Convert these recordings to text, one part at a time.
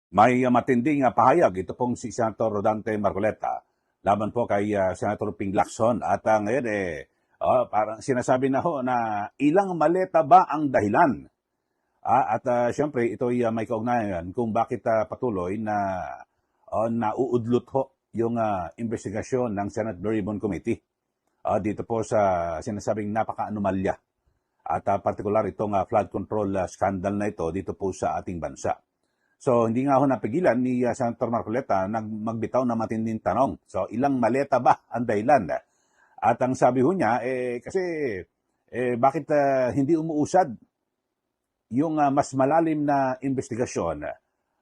May matinding pahayag ito pong si Senator Rodante Marcoleta laban po kay Senator Ping Lacson at ngayon parang sinasabi na ho na ilang maleta ba ang dahilan? Siyempre ito ay may kaugnayan kung bakit patuloy na nauudlot ho yung investigasyon ng Senate Blue Ribbon Committee dito po sa sinasabing napaka-anomalya at partikular itong flood control scandal na ito dito po sa ating bansa. So, hindi nga ho napigilan ni Senator Marcoleta na magbitaw na matinding tanong. So, ilang maleta ba ang dahilan? At ang sabi ho niya, bakit hindi umuusad yung mas malalim na investigasyon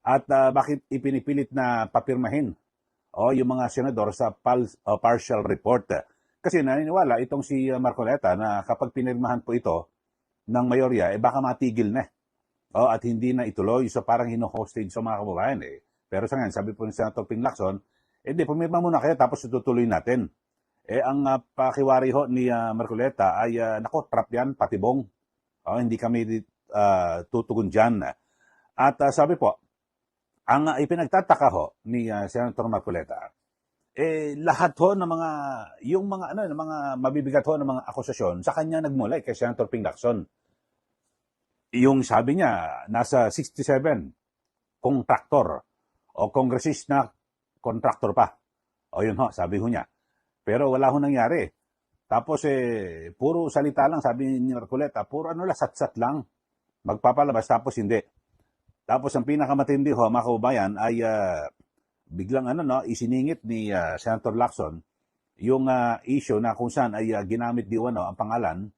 at bakit ipinipilit na papirmahin yung mga senador sa partial report? Kasi naniniwala itong si Marcoleta na kapag pinirmahan po ito ng mayorya, baka matigil na. At hindi na ituloy. So parang hino-hostage sa mga kababayan. Pero sa ngayon, sabi po ni Senator Ping Lacson, pumirma muna kayo tapos tutuloy natin. Ang pakiwari ho ni Marcoleta ay, trap yan, patibong. Hindi kami tutugon dyan. At sabi po, ang ipinagtataka ho ni Senator Marcoleta, lahat ho ng mga mabibigat ho ng mga akusasyon sa kanya nagmula kay Senator Ping Lacson. Yung sabi niya, nasa 67 kontraktor o kongresist na kontraktor pa. Yun ho, sabi ho niya. Pero wala ho nangyari. Tapos puro salita lang, sabi ni Marcoleta, puro sat-sat lang. Magpapalabas tapos hindi. Tapos ang pinakamatindi ho, mga kaubayan, ay biglang isiningit ni Senator Lacson yung issue na kung saan ay ginamit ang pangalan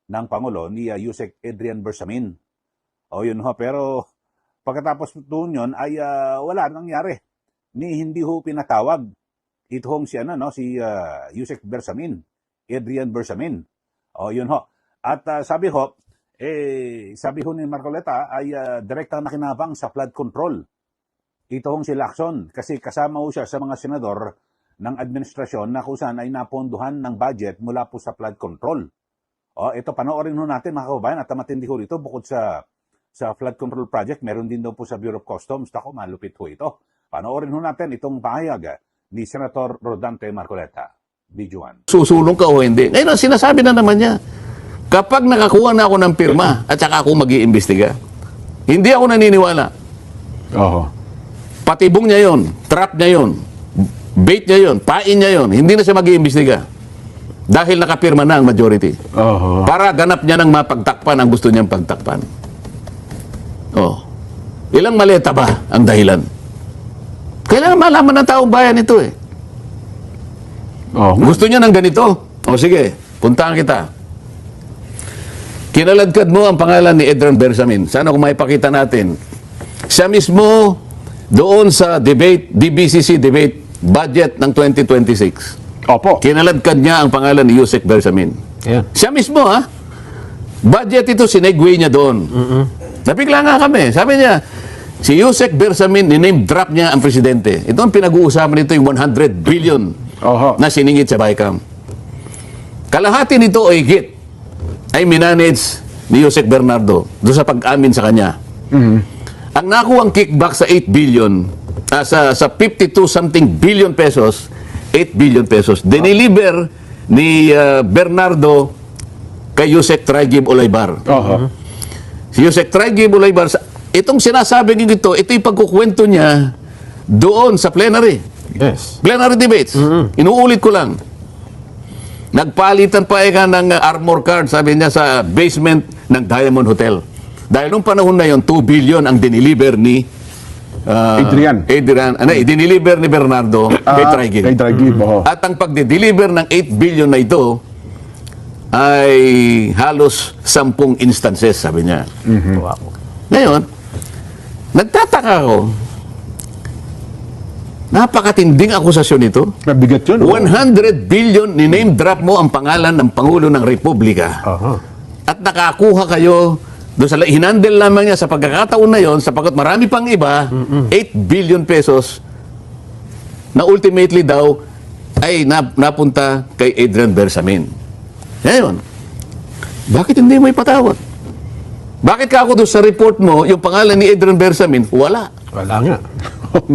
ng Pangulo ni Yusek Adrian Bersamin. Yun ho, pero pagkatapos doon yun ay wala nangyari. Hindi ho pinatawag itong si Yusek Bersamin, Adrian Bersamin. Yun ho. At sabi ho ni Marcoleta ay direktang nakinabang sa flood control. Itong si Lacson kasi kasama ho siya sa mga senador ng administrasyon na kung saan ay naponduhan ng budget mula po sa flood control. Ito panoorin ho natin mga kababayan at matindi ho rito bukod sa flood control project, meron din daw po sa Bureau of Customs. Tako, malupit ho ito. Panoorin ho natin itong pahayag ni Senator Rodante Marcoleta. Video 1. Susulong ka o hindi? Ngayon, sinasabi na naman niya, kapag nakakuha na ako ng pirma at saka ako mag-iimbestiga, hindi ako naniniwala. Patibong niya yon, trap niya yon, bait niya yon, pain niya yon, hindi na siya mag-iimbestiga. Dahil nakapirma na ang majority. Para ganap niya ng mapagtakpan ang gusto niyang pagtakpan. Ilang maleta ba ang dahilan? Kailangan malaman ng taong bayan ito Gusto niya ng ganito? Sige, puntahan kita. Kinaladkad mo ang pangalan ni Adrian Bersamin. Sana kung maipakita natin. Siya mismo doon sa DBCC debate budget ng 2026. Kinaladkad niya ang pangalan ni Yusek Bersamin. Siya mismo budget ito, sinegway niya doon. Napigla nga kami. Sabi niya, si Yusek Bersamin, ni-name drop niya ang presidente. Ito ang pinag-uusapan nito, yung 100 billion na siningit sa BICAM. Kalahati nito o higit ay minanage ni Yusek Bernardo doon sa pag-amin sa kanya. Ang nakuha ang kickback sa 8 billion, sa 52-something billion pesos, 8 billion pesos, diniliver ni Bernardo kay Yusek Traigib Olaybar. Si Yusek Traigib Olaybar, itong sinasabi niyo ito yung pagkukwento niya doon sa plenary. Plenary debates. Inuulit ko lang. Nagpalitan pa ng armor card, sabi niya, sa basement ng Diamond Hotel. Dahil nung panahon na yon, 2 billion ang diniliver ni Adrian. Diniliver ni Bernardo kay Traigib. At ang pagdideliver ng 8 billion na ito ay halos 10 instances, sabi niya. Ngayon, nagtataka ako. Napakatinding akusasyon ito. Mabigat yun. 100 billion, ni-name drop mo ang pangalan ng Pangulo ng Republika. At nakakuha kayo, doon sa hinandle lamang niya sa pagkakataon na yon, sapagkat marami pang iba, 8 billion pesos, na ultimately daw, ay napunta kay Adrian Bersamin. Ngayon, bakit hindi mo ipatawag? Bakit ka ako doon sa report mo, yung pangalan ni Adrian Bersamin, wala. Wala nga.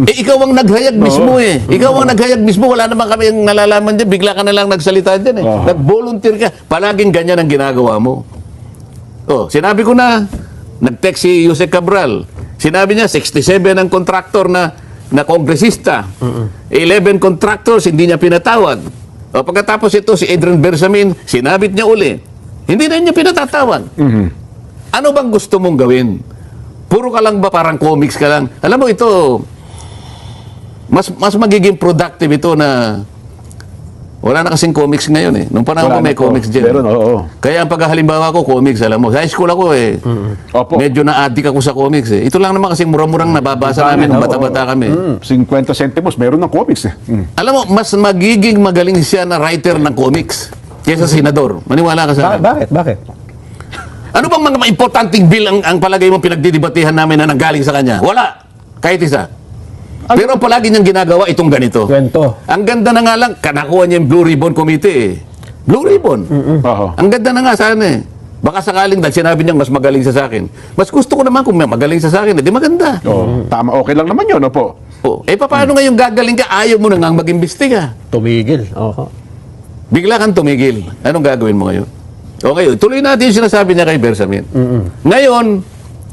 Ikaw ang naghayag mismo eh. Ikaw ang naghayag mismo. Wala naman kami yung nalalaman dyan. Bigla ka na lang nagsalita dyan eh. Nag-volunteer ka. Palaging ganyan ang ginagawa mo. Oh, sinabi ko na, nag-text si Yusek Cabral. Sinabi niya, 67 ang kontraktor na kongresista. 11 contractors, hindi niya pinatawag. O pagkatapos ito, si Adrian Bersamin, sinabit niya uli. Hindi na niya pinatatawag. Ano bang gusto mong gawin? Puro ka lang ba parang comics ka lang? Alam mo ito, mas magiging productive ito na wala na kasing comics ngayon eh. Nung panahon ko may comics dyan. Meron, oo. Kaya ang paghalimbawa ko, comics, alam mo. Sa high school ako eh. Opo. Medyo na-addict ako sa comics eh. Ito lang naman kasi murang-murang nababasa namin nung bata-bata kami. 50 centimos, meron ng comics eh. Alam mo, mas magiging magaling siya na writer ng comics kaysa senador. Maniwala ka sa akin. Bakit? Ano bang mga importanteng bill ang palagay mo pinagdidibatihan namin na nanggaling sa kanya? Wala. Kahit isa. Pero palagi niyang ginagawa itong ganito. Kwento. Ang ganda na nga lang, kanakuha niya yung Blue Ribbon Committee eh. Blue Ribbon. Oo. Ang ganda na nga sana eh. Baka sakaling dahil sinabi niyang mas magaling siya sa akin. Mas gusto ko naman kung may magaling siya sa akin, di maganda. Tama, okay lang naman yun, opo. Oh, paano ngayon gagaling ka? Ayaw mo na nga mag-imbestiga. Tumigil. Oo. Bigla kang tumigil. Anong gagawin mo ngayon? O ngayon, tuloy natin yung sinasabi niya kay Bersamin. Ngayon,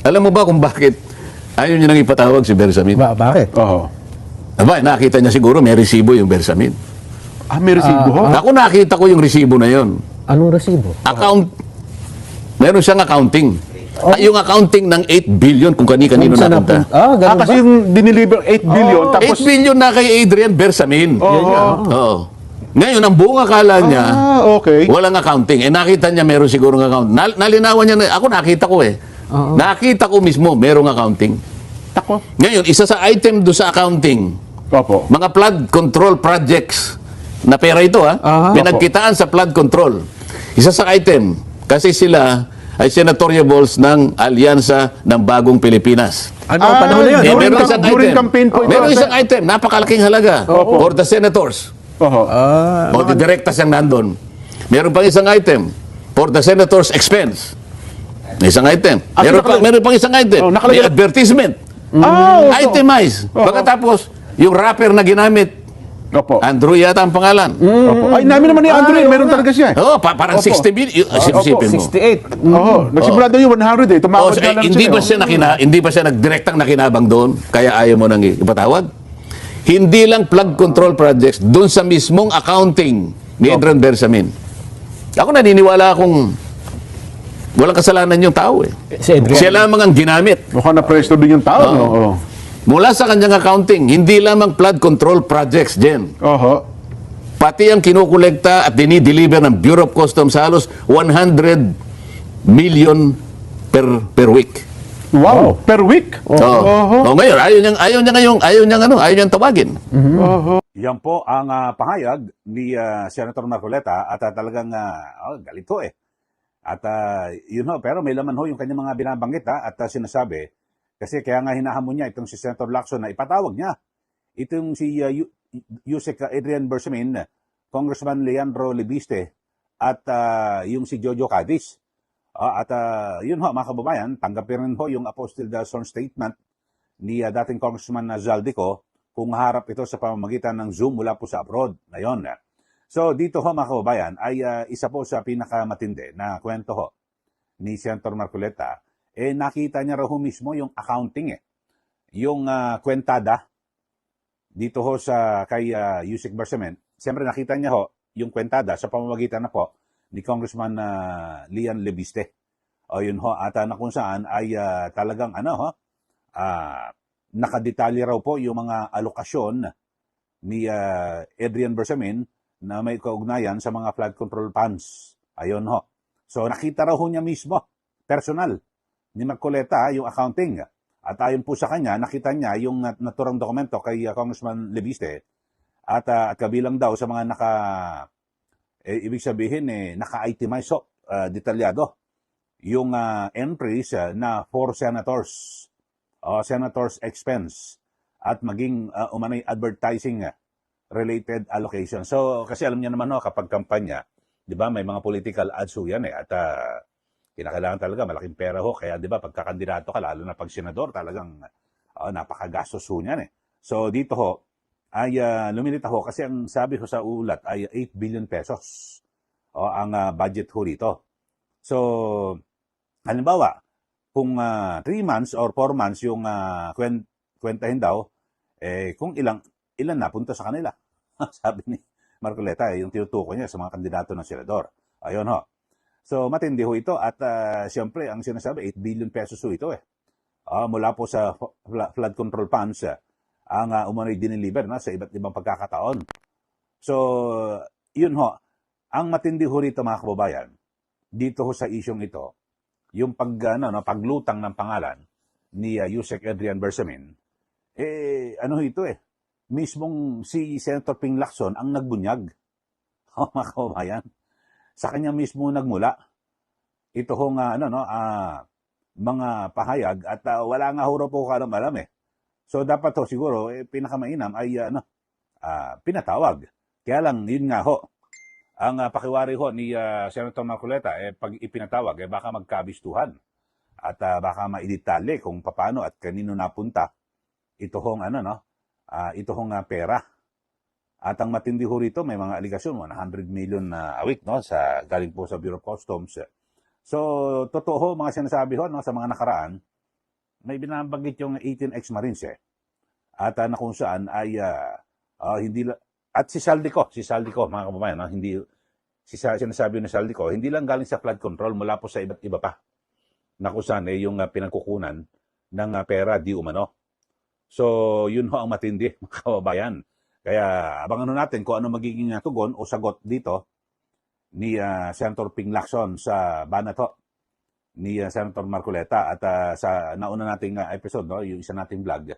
alam mo ba kung bakit ayaw niya nang ipatawag si Bersamin? Bakit? Oo. Aba, nakita niya siguro may resibo yung Bersamin. May resibo ho? Ako nakita ko yung resibo na yon. Anong resibo? Meron siyang accounting. Yung accounting ng 8 billion kung kani-kanino Saan napunta. ganun Kasi ba? yung diniliver 8 billion, 8 tapos... billion na kay Adrian Bersamin. Oo. Ngayon, ang buong akala niya, okay. walang accounting. Nakita niya meron siguro ng account. Nalinawan niya na, ako nakita ko eh. Nakita ko mismo merong accounting. Tako. Ngayon, isa sa item do sa accounting, Opo. mga flood control projects, na pera ito pinagkitaan sa flood control. Isa sa item, kasi sila ay senatoriables ng Alyansa ng Bagong Pilipinas. Ano panahon na yun? Meron isang during item. campaign po ito. Meron isang item, napakalaking halaga for the senators. Oho. O di direkta siyang nandun. Meron pang isang item for the senator's expense. Isang item. Meron pang isang item. May advertisement. Itemize. Pagkatapos, yung wrapper na ginamit, Opo. Andrew yata ang pangalan. Opo. Ay, namin naman ni Andrew, meron talaga siya. Oo, parang 60 billion. Sipin mo. 68. Oo. Nagsimula daw yung 100 eh. Tumawad na lang Hindi ba siya nagdirektang nakinabang doon? Kaya ayaw mo nang ipatawag? Hindi lang flood control projects, doon sa mismong accounting ni Adrian Bersamin. Ako naniniwala akong walang kasalanan yung tao eh. Si Adrian. Siya lamang ang ginamit. Mukhang na-presto din yung tao. no? Oo. Mula sa kanyang accounting, hindi lamang flood control projects, Jen. Oho. Pati ang kinukolekta at dinideliver ng Bureau of Customs halos 100 million per week. Wow. Per week? Oh, ngayon, ayaw niya tawagin. Yan po ang pahayag ni Senator Marcoleta at talagang galit ho eh. At yun ho, pero may laman ho yung kanyang mga binabanggit at sinasabi. Kasi kaya nga hinahamon niya itong si Senator Lacson na ipatawag niya. Itong si Yusek Adrian Bersamin, Congressman Leandro Libiste, at yung si Jojo Cadiz. At yun ho, mga kababayan, tanggapin rin ho yung apostilled sworn statement ni dating Congressman Zaldico kung harap ito sa pamamagitan ng Zoom mula po sa abroad na yun. So dito ho, mga kababayan, ay isa po sa pinakamatindi na kwento ho ni Senator Marcoleta. Nakita niya raw ho mismo yung accounting yung kwentada dito ho sa kay Yusek Bersamin. Siyempre nakita niya ho yung kwentada sa pamamagitan na po ni Congressman Lian Lebiste. O yun ho, at na kung saan ay talagang nakadetalye raw po yung mga alokasyon ni Adrian Bersamin na may kaugnayan sa mga flood control funds. Ayun ho. So nakita raw ho niya mismo, personal, ni Marcoleta yung accounting. At ayon po sa kanya, nakita niya yung naturang dokumento kay Congressman Lebiste at kabilang daw sa mga ibig sabihin naka-itemize detalyado yung entries na for senators, senators expense at maging umano'y advertising related allocation. So kasi alam niya naman kapag kampanya, 'di ba, may mga political ads yan at kinakailangan talaga malaking pera ho. Kaya 'di ba, pagkakandidato ka, lalo na pag senador, talagang Napakagastos ho niyan eh. So dito ho, ay lumilitaw ho kasi ang sabi ho sa ulat ay 8 billion pesos ang budget ho dito. So, halimbawa, kung 3 months or 4 months yung kwentahin daw, kung ilan napunta sa kanila. Sabi ni Marcoleta, yung tinutukoy niya sa mga kandidato ng senador. Ayun ho. So, matindi ho ito at siyempre, ang sinasabi, 8 billion pesos ho ito eh. Mula po sa flood control funds, ang umano'y diniliver sa iba't ibang pagkakataon. So, yun ho. Ang matindi ho rito mga kababayan, dito ho sa isyong ito, yung paglutang ng pangalan ni Yusek Adrian Bersamin, ito mismong si Senator Ping Lacson ang nagbunyag. Mga kababayan, sa kanya mismo nagmula. Ito hong mga pahayag at wala nga huro po alam eh. So dapat ho siguro pinakamainam ay pinatawag. Kaya lang yun nga ho, ang pakiwari ho ni Senator Marcoleta pag ipinatawag baka magkabistuhan at baka maidetale kung paano at kanino napunta ito hong ito hong pera. At ang matindi ho rito may mga aligasyon 100 million a week sa galing po sa Bureau of Customs. So totoo mga sinasabi ho sa mga nakaraan may binabanggit yung 18 ex-Marines at na kung saan ay hindi at si Saldico mga kababayan, hindi sinasabi ni Saldico, hindi lang galing sa flood control, mula po sa iba't iba pa. Na kung saan yung pinagkukunan ng pera di umano. So, yun ho ang matindi, mga kababayan. Kaya abangan natin kung ano magiging tugon o sagot dito ni Senator Ping Lacson sa banat ho ni Senator Marcoleta at sa nauna nating episode, yung isa nating vlog,